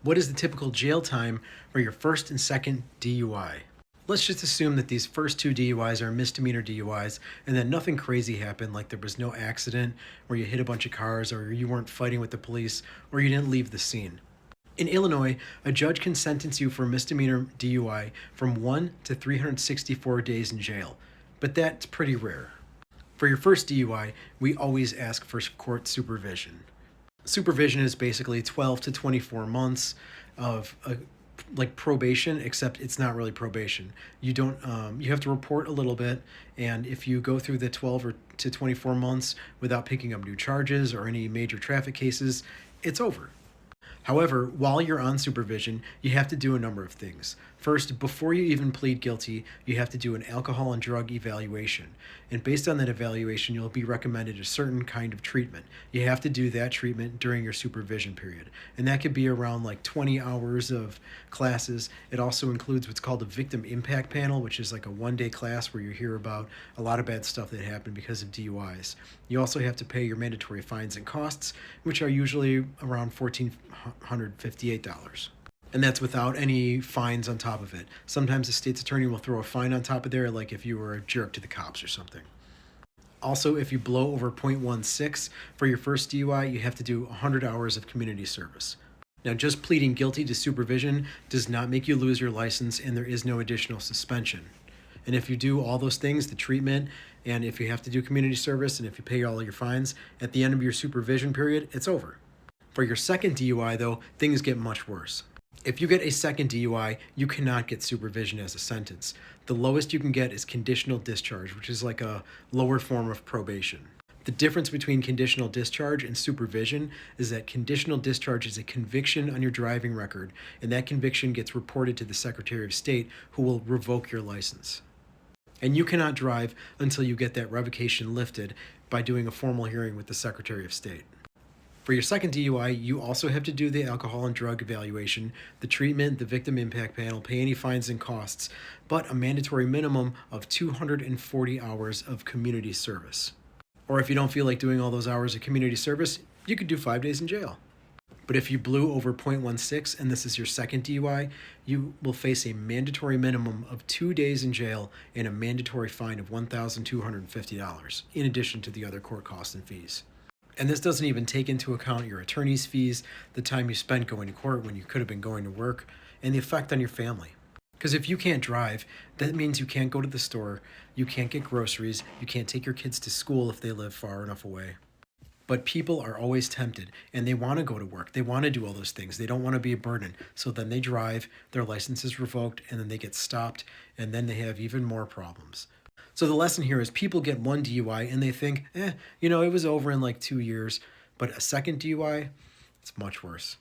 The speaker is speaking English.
What is the typical jail time for your first and second DUI? Let's just assume that these first two DUIs are misdemeanor DUIs and that nothing crazy happened, like there was no accident where you hit a bunch of cars or you weren't fighting with the police or you didn't leave the scene. In Illinois, a judge can sentence you for misdemeanor DUI from 1 to 364 days in jail, but that's pretty rare. For your first DUI, we always ask for court supervision. Supervision is basically 12 to 24 months of like probation, except it's not really probation. You don't you have to report a little bit, and if you go through the 12 or to 24 months without picking up new charges or any major traffic cases, it's over. However, while you're on supervision, you have to do a number of things. First, before you even plead guilty, you have to do an alcohol and drug evaluation. And based on that evaluation, you'll be recommended a certain kind of treatment. You have to do that treatment during your supervision period. And that could be around like 20 hours of classes. It also includes what's called a victim impact panel, which is like a one-day class where you hear about a lot of bad stuff that happened because of DUIs. You also have to pay your mandatory fines and costs, which are usually around $1,458. And that's without any fines on top of it. Sometimes the state's attorney will throw a fine on top of there, like if you were a jerk to the cops or something. Also, if you blow over .16 for your first DUI, you have to do 100 hours of community service. Now, just pleading guilty to supervision does not make you lose your license, and there is no additional suspension. And if you do all those things, the treatment, and if you have to do community service, and if you pay all your fines, at the end of your supervision period, it's over. For your second DUI, though, things get much worse. If you get a second DUI, you cannot get supervision as a sentence. The lowest you can get is conditional discharge, which is like a lower form of probation. The difference between conditional discharge and supervision is that conditional discharge is a conviction on your driving record, and that conviction gets reported to the Secretary of State, who will revoke your license. And you cannot drive until you get that revocation lifted by doing a formal hearing with the Secretary of State. For your second DUI, you also have to do the alcohol and drug evaluation, the treatment, the victim impact panel, pay any fines and costs, but a mandatory minimum of 240 hours of community service. Or if you don't feel like doing all those hours of community service, you could do 5 days in jail. But if you blew over .16 and this is your second DUI, you will face a mandatory minimum of 2 days in jail and a mandatory fine of $1,250, in addition to the other court costs and fees. And this doesn't even take into account your attorney's fees, the time you spent going to court when you could have been going to work, and the effect on your family. Because if you can't drive, that means you can't go to the store, you can't get groceries, you can't take your kids to school if they live far enough away. But people are always tempted, and they want to go to work. They want to do all those things. They don't want to be a burden. So then they drive, their license is revoked, and then they get stopped, and then they have even more problems. So the lesson here is people get one DUI and they think, it was over in like 2 years. But a second DUI, it's much worse.